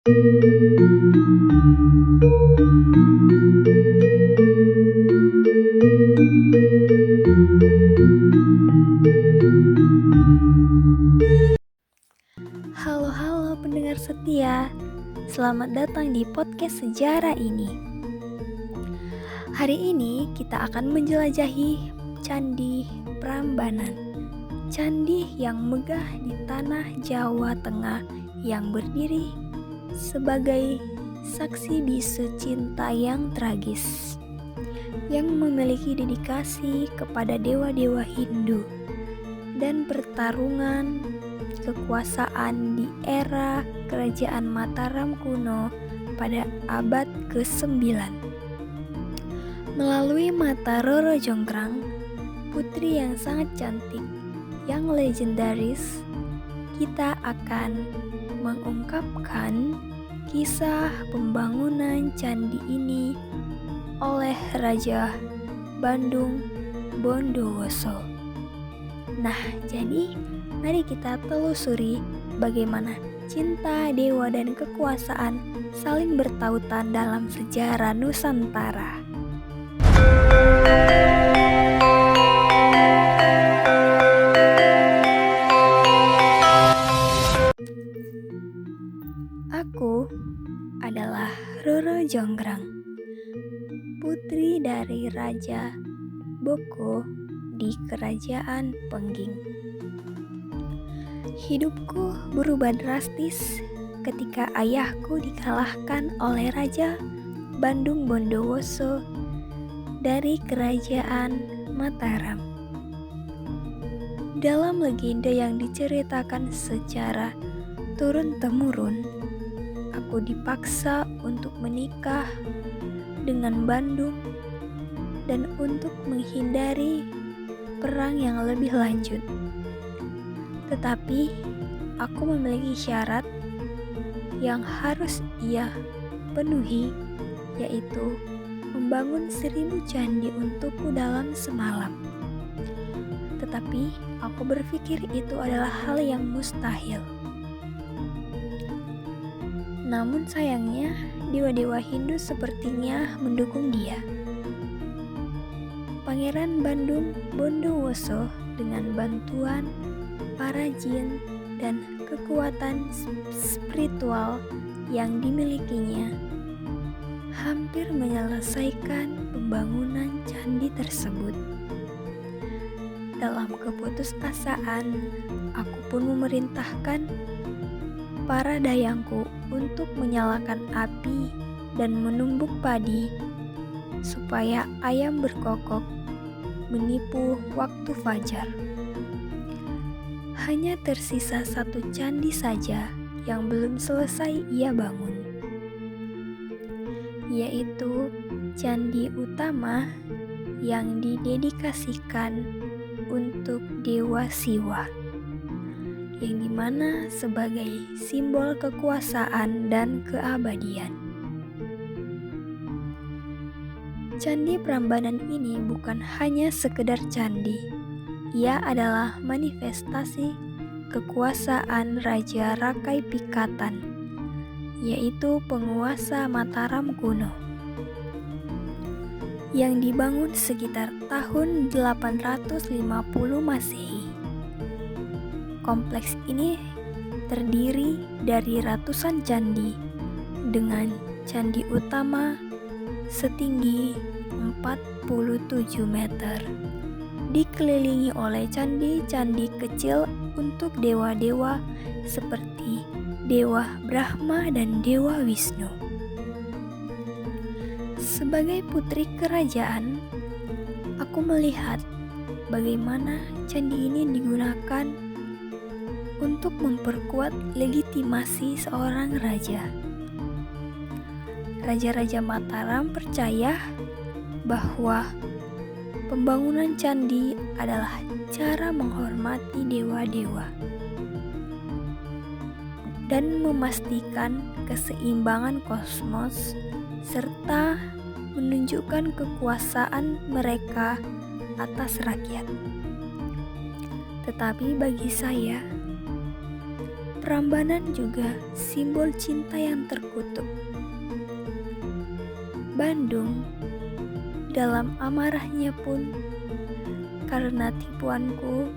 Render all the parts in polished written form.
Halo pendengar setia, selamat datang di podcast sejarah ini. Hari ini kita akan menjelajahi Candi Prambanan, candi yang megah di tanah Jawa Tengah yang berdiri sebagai saksi bisu cinta yang tragis, yang memiliki dedikasi kepada dewa-dewa Hindu dan pertarungan kekuasaan di era Kerajaan Mataram kuno pada abad ke-9. Melalui mata Roro Jonggrang, putri yang sangat cantik, yang legendaris, kita akan mengungkapkan kisah pembangunan candi ini oleh Raja Bandung Bondowoso. Nah, jadi mari kita telusuri bagaimana cinta, dewa, dan kekuasaan saling bertautan dalam sejarah Nusantara. Aku adalah Roro Jonggrang, putri dari Raja Boko di Kerajaan Pengging. Hidupku berubah drastis ketika ayahku dikalahkan oleh Raja Bandung Bondowoso dari Kerajaan Mataram. Dalam legenda yang diceritakan secara turun-temurun, aku dipaksa untuk menikah dengan Bandung dan untuk menghindari perang yang lebih lanjut. Tetapi aku memiliki syarat yang harus ia penuhi, yaitu membangun 1000 candi untukku dalam semalam. Tetapi aku berpikir itu adalah hal yang mustahil. Namun sayangnya, dewa-dewa Hindu sepertinya mendukung dia. Pangeran Bandung Bondowoso dengan bantuan para jin dan kekuatan spiritual yang dimilikinya hampir menyelesaikan pembangunan candi tersebut. Dalam keputusasaan, aku pun memerintahkan para dayangku untuk menyalakan api dan menumbuk padi supaya ayam berkokok menipu waktu fajar. Hanya tersisa 1 candi saja yang belum selesai ia bangun, yaitu candi utama yang didedikasikan untuk Dewa Siwa, yang dimana sebagai simbol kekuasaan dan keabadian. Candi Prambanan ini bukan hanya sekedar candi, ia adalah manifestasi kekuasaan Raja Rakai Pikatan, yaitu penguasa Mataram kuno, yang dibangun sekitar tahun 850 Masehi. Kompleks ini terdiri dari ratusan candi dengan candi utama setinggi 47 meter, dikelilingi oleh candi-candi kecil untuk dewa-dewa seperti Dewa Brahma dan Dewa Wisnu. Sebagai putri kerajaan, aku melihat bagaimana candi ini digunakan untuk memperkuat legitimasi seorang raja. Raja-raja Mataram percaya bahwa pembangunan candi adalah cara menghormati dewa-dewa dan memastikan keseimbangan kosmos serta menunjukkan kekuasaan mereka atas rakyat. Tetapi bagi saya, Prambanan juga simbol cinta yang terkutuk. Bandung dalam amarahnya pun karena tipuanku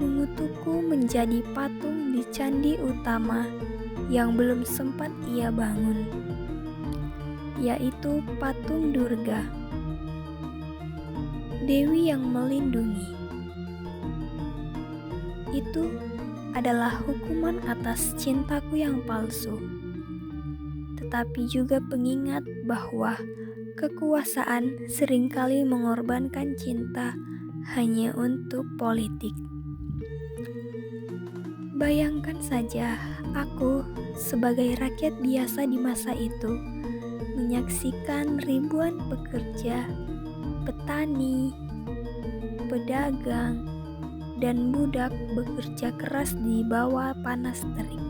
mengutukku menjadi patung di candi utama yang belum sempat ia bangun, yaitu patung Durga, Dewi yang melindungi. Itu adalah hukuman atas cintaku yang palsu, tetapi juga pengingat bahwa kekuasaan seringkali mengorbankan cinta hanya untuk politik. Bayangkan saja aku sebagai rakyat biasa di masa itu menyaksikan ribuan pekerja, petani, pedagang, dan budak bekerja keras di bawah panas terik.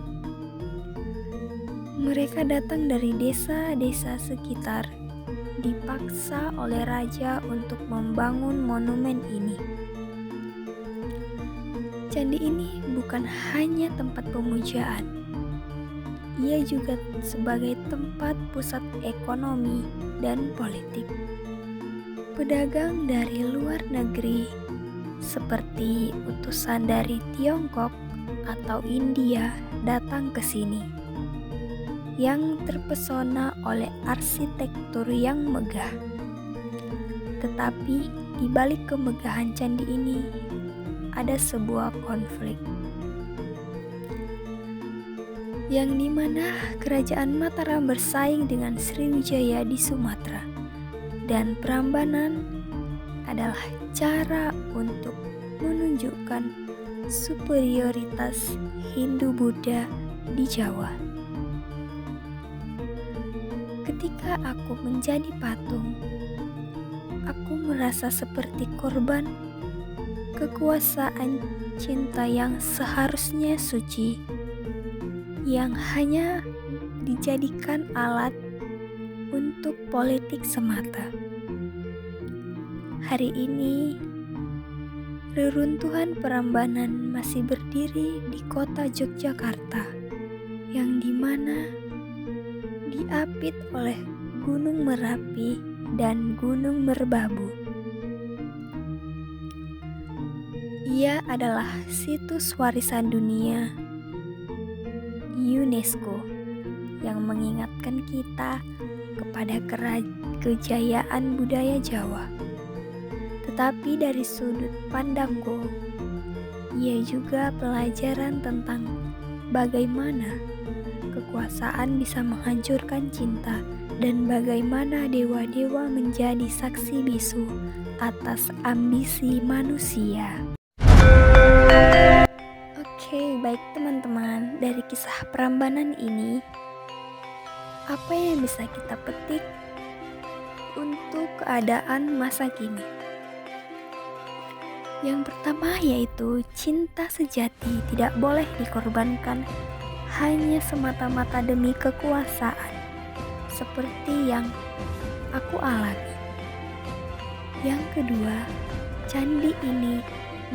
Mereka datang dari desa-desa sekitar, dipaksa oleh raja untuk membangun monumen ini. Candi ini bukan hanya tempat pemujaan, ia juga sebagai tempat pusat ekonomi dan politik. Pedagang dari luar negeri seperti utusan dari Tiongkok atau India datang ke sini, yang terpesona oleh arsitektur yang megah. Tetapi di balik kemegahan candi ini ada sebuah konflik, yang dimana kerajaan Mataram bersaing dengan Sriwijaya di Sumatera, dan Prambanan adalah cara untuk menunjukkan superioritas Hindu-Buddha di Jawa. Ketika aku menjadi patung, aku merasa seperti korban kekuasaan cinta yang seharusnya suci, yang hanya dijadikan alat untuk politik semata. Hari ini, reruntuhan Prambanan masih berdiri di kota Yogyakarta, yang dimana diapit oleh Gunung Merapi dan Gunung Merbabu. Ia adalah situs warisan dunia UNESCO yang mengingatkan kita kepada kejayaan budaya Jawa. Tetapi dari sudut pandangku, ia juga pelajaran tentang bagaimana kekuasaan bisa menghancurkan cinta dan bagaimana dewa-dewa menjadi saksi bisu atas ambisi manusia. Oke, baik teman-teman, dari kisah Prambanan ini, apa yang bisa kita petik untuk keadaan masa kini? Yang pertama yaitu cinta sejati tidak boleh dikorbankan hanya semata-mata demi kekuasaan, seperti yang aku alami. Yang kedua, candi ini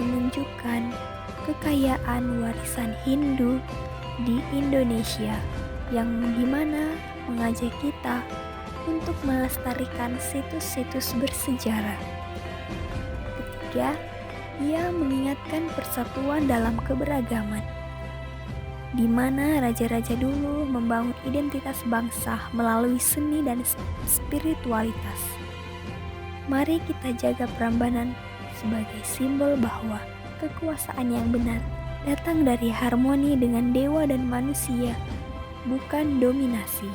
menunjukkan kekayaan warisan Hindu di Indonesia, yang dimana mengajak kita untuk melestarikan situs-situs bersejarah. Ketiga, ia mengingatkan persatuan dalam keberagaman, di mana raja-raja dulu membangun identitas bangsa melalui seni dan spiritualitas. Mari kita jaga Prambanan sebagai simbol bahwa kekuasaan yang benar datang dari harmoni dengan dewa dan manusia, bukan dominasi.